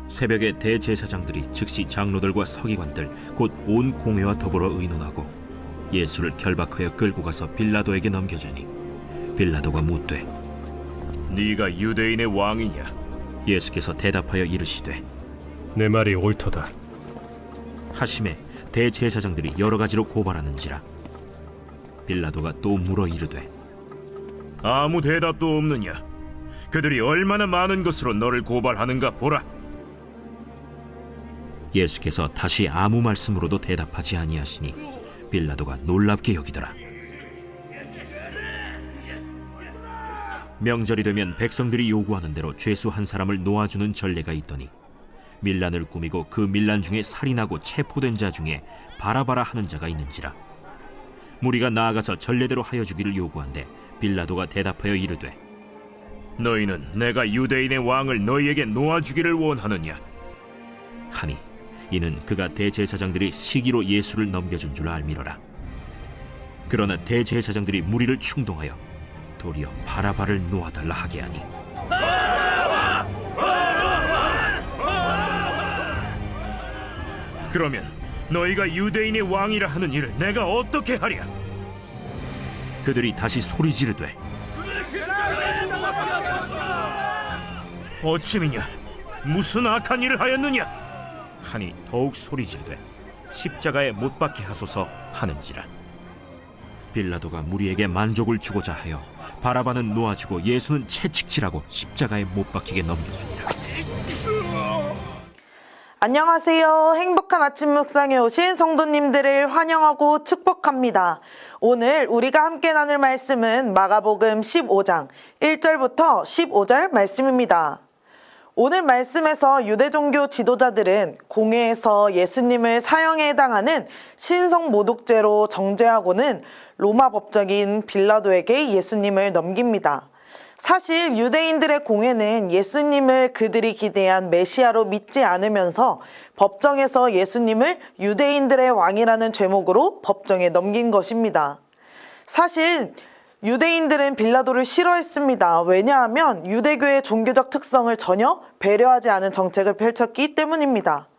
새벽에 대제사장들이 즉시 장로들과 서기관들 곧 온 공회와 더불어 의논하고 예수를 결박하여 끌고 가서 빌라도에게 넘겨주니 빌라도가 묻되 네가 유대인의 왕이냐? 예수께서 대답하여 이르시되 내 말이 옳도다. 하심에 대제사장들이 여러 가지로 고발하는지라 빌라도가 또 물어 이르되 아무 대답도 없느냐? 그들이 얼마나 많은 것으로 너를 고발하는가 보라. 예수께서 다시 아무 말씀으로도 대답하지 아니하시니 빌라도가 놀랍게 여기더라. 명절이 되면 백성들이 요구하는 대로 죄수 한 사람을 놓아주는 전례가 있더니 밀란을 꾸미고 그 밀란 중에 살인하고 체포된 자 중에 바라바라 하는 자가 있는지라. 무리가 나아가서 전례대로 하여 주기를 요구한데 빌라도가 대답하여 이르되 너희는 내가 유대인의 왕을 너희에게 놓아주기를 원하느냐? 하니 이는 그가 대제사장들이 시기로 예수를 넘겨준 줄 알미러라. 그러나 대제사장들이 무리를 충동하여 도리어 바라바를 놓아달라 하게 하니 그러면 너희가 유대인의 왕이라 하는 일을 내가 어떻게 하랴? 그들이 다시 소리 지르되 어찌미냐? 무슨 악한 일을 하였느냐? 하니 더욱 소리 지르되 십자가에 못 박게 하소서 하는지라. 빌라도가 무리에게 만족을 주고자 하여 바라바는 놓아주고 예수는 채찍질하고 십자가에 못 박히게 넘겨주니라. 안녕하세요. 행복한 아침 묵상에 오신 성도님들을 환영하고 축복합니다. 오늘 우리가 함께 나눌 말씀은 마가복음 15장 1절부터 15절 말씀입니다. 오늘 말씀에서 유대 종교 지도자들은 공회에서 예수님을 사형에 해당하는 신성모독죄로 정죄하고는 로마 법적인 빌라도에게 예수님을 넘깁니다. 사실 유대인들의 공회는 예수님을 그들이 기대한 메시아로 믿지 않으면서 법정에서 예수님을 유대인들의 왕이라는 죄목으로 법정에 넘긴 것입니다. 사실 유대인들은 빌라도를 싫어했습니다. 왜냐하면 유대교의 종교적 특성을 전혀 배려하지 않은 정책을 펼쳤기 때문입니다.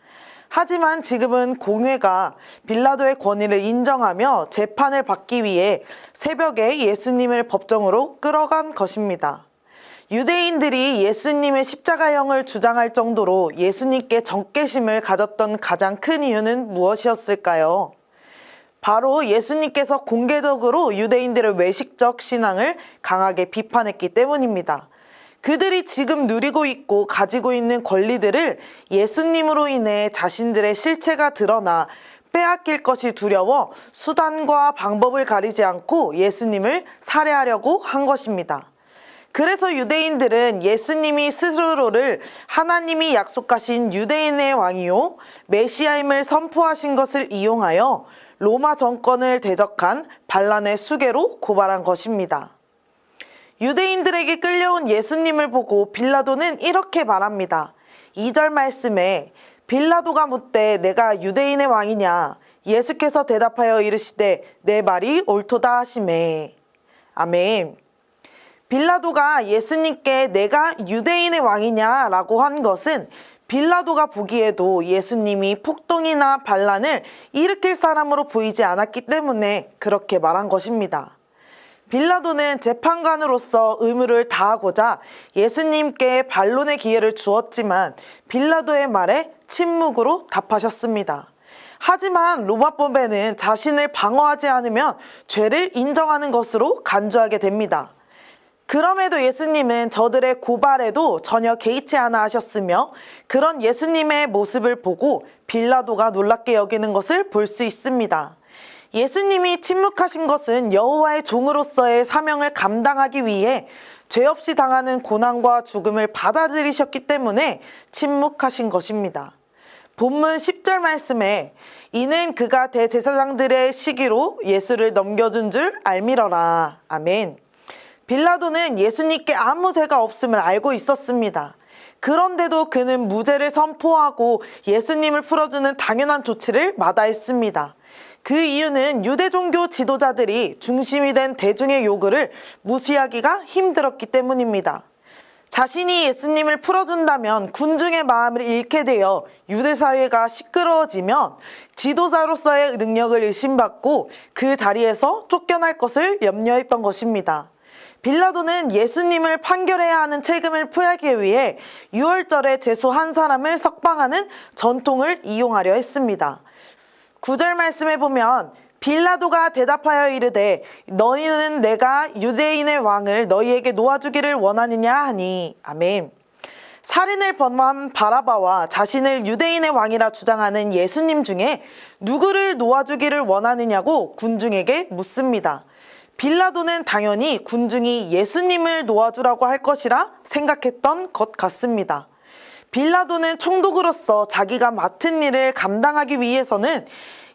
하지만 지금은 공회가 빌라도의 권위를 인정하며 재판을 받기 위해 새벽에 예수님을 법정으로 끌어간 것입니다. 유대인들이 예수님의 십자가형을 주장할 정도로 예수님께 적개심을 가졌던 가장 큰 이유는 무엇이었을까요? 바로 예수님께서 공개적으로 유대인들의 외식적 신앙을 강하게 비판했기 때문입니다. 그들이 지금 누리고 있고 가지고 있는 권리들을 예수님으로 인해 자신들의 실체가 드러나 빼앗길 것이 두려워 수단과 방법을 가리지 않고 예수님을 살해하려고 한 것입니다. 그래서 유대인들은 예수님이 스스로를 하나님이 약속하신 유대인의 왕이요 메시아임을 선포하신 것을 이용하여 로마 정권을 대적한 반란의 수괴로 고발한 것입니다. 유대인들에게 끌려온 예수님을 보고 빌라도는 이렇게 말합니다. 2절 말씀에 빌라도가 묻되 내가 유대인의 왕이냐? 예수께서 대답하여 이르시되 내 말이 옳도다 하시매. 아멘. 빌라도가 예수님께 내가 유대인의 왕이냐? 라고 한 것은 빌라도가 보기에도 예수님이 폭동이나 반란을 일으킬 사람으로 보이지 않았기 때문에 그렇게 말한 것입니다. 빌라도는 재판관으로서 의무를 다하고자 예수님께 반론의 기회를 주었지만 빌라도의 말에 침묵으로 답하셨습니다. 하지만 로마법에는 자신을 방어하지 않으면 죄를 인정하는 것으로 간주하게 됩니다. 그럼에도 예수님은 저들의 고발에도 전혀 개의치 않아 하셨으며 그런 예수님의 모습을 보고 빌라도가 놀랍게 여기는 것을 볼 수 있습니다. 예수님이 침묵하신 것은 여호와의 종으로서의 사명을 감당하기 위해 죄 없이 당하는 고난과 죽음을 받아들이셨기 때문에 침묵하신 것입니다. 본문 10절 말씀에 이는 그가 대제사장들의 시기로 예수를 넘겨준 줄 알미러라. 아멘. 빌라도는 예수님께 아무 죄가 없음을 알고 있었습니다. 그런데도 그는 무죄를 선포하고 예수님을 풀어주는 당연한 조치를 마다했습니다. 그 이유는 유대 종교 지도자들이 중심이 된 대중의 요구를 무시하기가 힘들었기 때문입니다. 자신이 예수님을 풀어준다면 군중의 마음을 잃게 되어 유대 사회가 시끄러워지면 지도자로서의 능력을 의심받고 그 자리에서 쫓겨날 것을 염려했던 것입니다. 빌라도는 예수님을 판결해야 하는 책임을 피하기 위해 유월절에 죄수 한 사람을 석방하는 전통을 이용하려 했습니다. 9절 말씀에 보면 빌라도가 대답하여 이르되 너희는 내가 유대인의 왕을 너희에게 놓아주기를 원하느냐 하니. 아멘. 살인을 범한 바라바와 자신을 유대인의 왕이라 주장하는 예수님 중에 누구를 놓아주기를 원하느냐고 군중에게 묻습니다. 빌라도는 당연히 군중이 예수님을 놓아주라고 할 것이라 생각했던 것 같습니다. 빌라도는 총독으로서 자기가 맡은 일을 감당하기 위해서는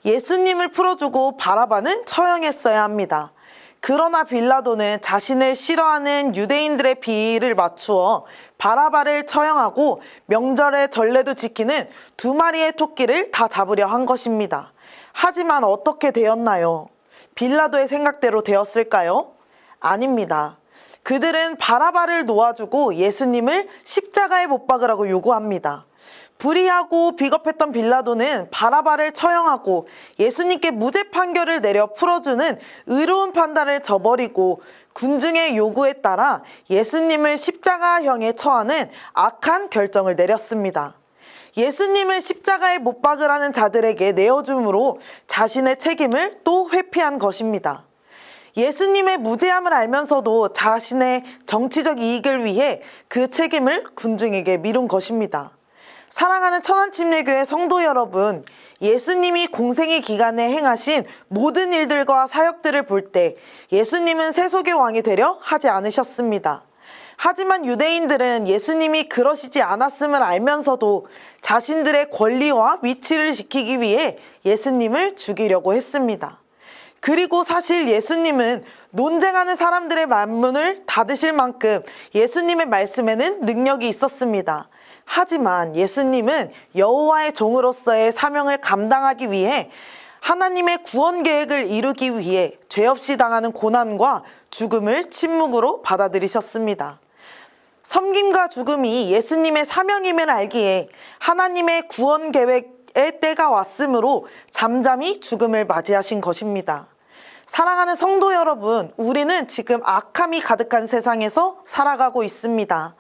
예수님을 풀어주고 바라바는 처형했어야 합니다. 그러나 빌라도는 자신을 싫어하는 유대인들의 비위를 맞추어 바라바를 처형하고 명절의 전례도 지키는 2마리의 토끼를 다 잡으려 한 것입니다. 하지만 어떻게 되었나요? 빌라도의 생각대로 되었을까요? 아닙니다. 그들은 바라바를 놓아주고 예수님을 십자가에 못 박으라고 요구합니다. 불의하고 비겁했던 빌라도는 바라바를 처형하고 예수님께 무죄 판결을 내려 풀어주는 의로운 판단을 저버리고 군중의 요구에 따라 예수님을 십자가형에 처하는 악한 결정을 내렸습니다. 예수님을 십자가에 못 박으라는 자들에게 내어줌으로 자신의 책임을 또 회피한 것입니다. 예수님의 무죄함을 알면서도 자신의 정치적 이익을 위해 그 책임을 군중에게 미룬 것입니다. 사랑하는 천안침례교회 성도 여러분, 예수님이 공생의 기간에 행하신 모든 일들과 사역들을 볼 때 예수님은 세속의 왕이 되려 하지 않으셨습니다. 하지만 유대인들은 예수님이 그러시지 않았음을 알면서도 자신들의 권리와 위치를 지키기 위해 예수님을 죽이려고 했습니다. 그리고 사실 예수님은 논쟁하는 사람들의 만문을 닫으실 만큼 예수님의 말씀에는 능력이 있었습니다. 하지만 예수님은 여호와의 종으로서의 사명을 감당하기 위해 하나님의 구원 계획을 이루기 위해 죄 없이 당하는 고난과 죽음을 침묵으로 받아들이셨습니다. 섬김과 죽음이 예수님의 사명임을 알기에 하나님의 구원 계획의 때가 왔으므로 잠잠히 죽음을 맞이하신 것입니다. 사랑하는 성도 여러분, 우리는 지금 악함이 가득한 세상에서 살아가고 있습니다.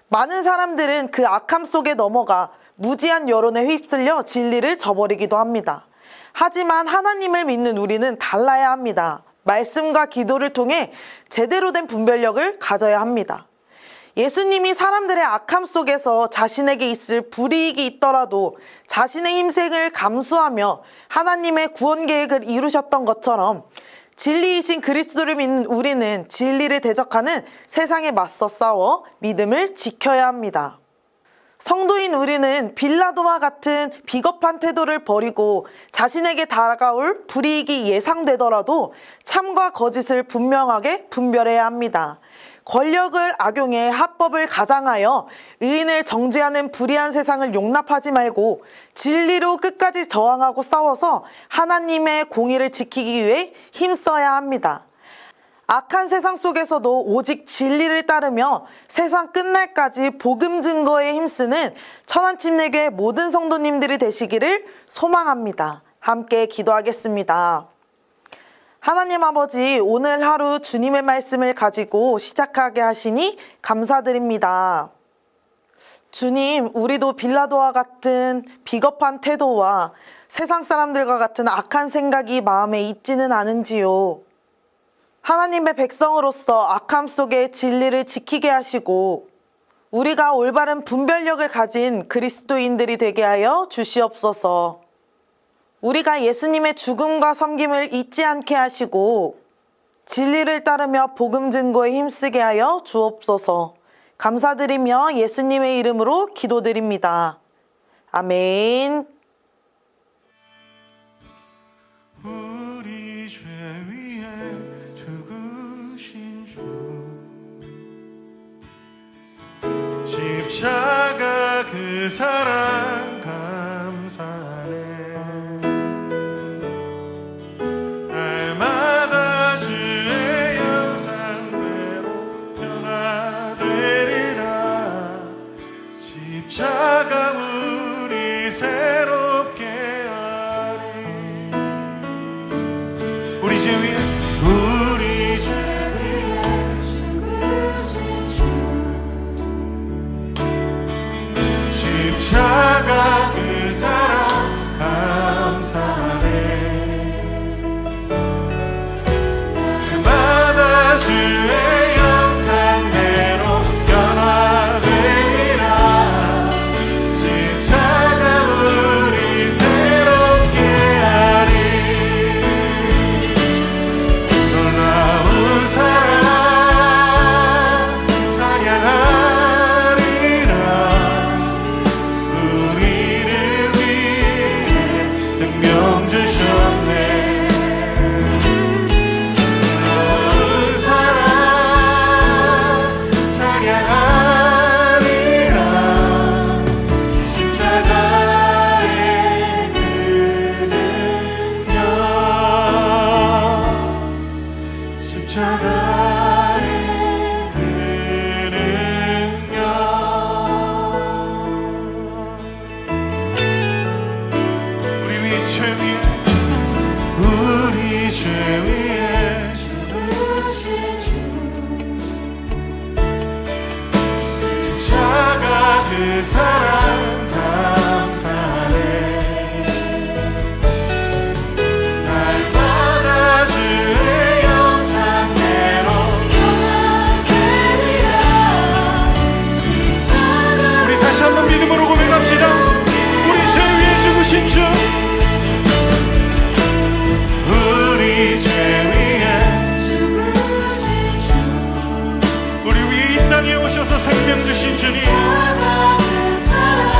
많은 사람들은 그 악함 속에 넘어가 무지한 여론에 휩쓸려 진리를 저버리기도 합니다. 하지만 하나님을 믿는 우리는 달라야 합니다. 말씀과 기도를 통해 제대로 된 분별력을 가져야 합니다. 예수님이 사람들의 악함 속에서 자신에게 있을 불이익이 있더라도 자신의 힘색을 감수하며 하나님의 구원 계획을 이루셨던 것처럼 진리이신 그리스도를 믿는 우리는 진리를 대적하는 세상에 맞서 싸워 믿음을 지켜야 합니다. 성도인 우리는 빌라도와 같은 비겁한 태도를 버리고 자신에게 다가올 불이익이 예상되더라도 참과 거짓을 분명하게 분별해야 합니다. 권력을 악용해 합법을 가장하여 의인을 정죄하는 불의한 세상을 용납하지 말고 진리로 끝까지 저항하고 싸워서 하나님의 공의를 지키기 위해 힘써야 합니다. 악한 세상 속에서도 오직 진리를 따르며 세상 끝날까지 복음 증거에 힘쓰는 천안침례교회 모든 성도님들이 되시기를 소망합니다. 함께 기도하겠습니다. 하나님 아버지, 오늘 하루 주님의 말씀을 가지고 시작하게 하시니 감사드립니다. 주님, 우리도 빌라도와 같은 비겁한 태도와 세상 사람들과 같은 악한 생각이 마음에 있지는 않은지요. 하나님의 백성으로서 악함 속에 진리를 지키게 하시고 우리가 올바른 분별력을 가진 그리스도인들이 되게 하여 주시옵소서. 우리가 예수님의 죽음과 섬김을 잊지 않게 하시고 진리를 따르며 복음 증거에 힘쓰게 하여 주옵소서. 감사드리며 예수님의 이름으로 기도드립니다. 아멘. 우리 죄 위해 죽으신 주 십자가 그 사랑 감사하네. 날마다 주의 형상대로 변화되리라. 찬양하리라. 십자가의 그 능력, 십자가의 그 능력. 우리 위 죄 위에, 우리 죄 위에 죽으신 주 십자가 그 사랑 감사해. 날마다 주의 영상대로 되리라. 십자가 우리 다시 한번 믿음으로 고백합시다. 우리 죄 위에 죽으신 주, 우리 죄 위에, 죽으신 주 우리 위에 이 땅에 오셔서 생명 주신 주님, 십자가 그 사랑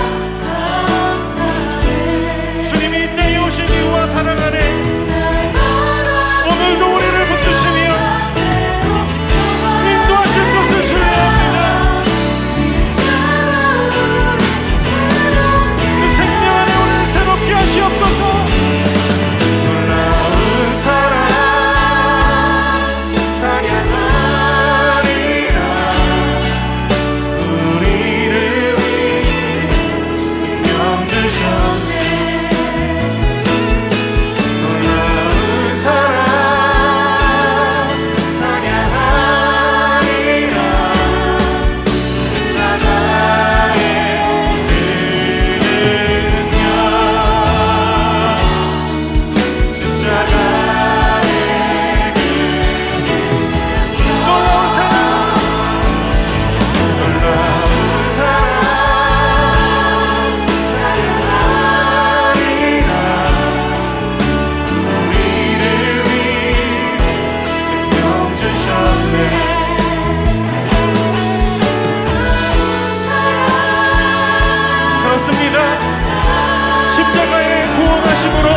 감사해. 주님이 이 땅에 오신 이유와 사랑 안에 날마다 오늘도 우리를 붙드시며 대로 인도하실 것을 신뢰합니다. 그 생명 안에 우리를 새롭게 하시옵소서. 놀라운 사랑 찬양하리라. 우리를 위해 생명 주셨네. 놀라운 사랑 찬양하리라. 십자가의 그 능력, 십자가의 그 놀라운 사랑, 놀라운 사랑 찬양하리라. 우리를 위해 생명 주셨네. 그렇습니다. 십자가의 구원하심으로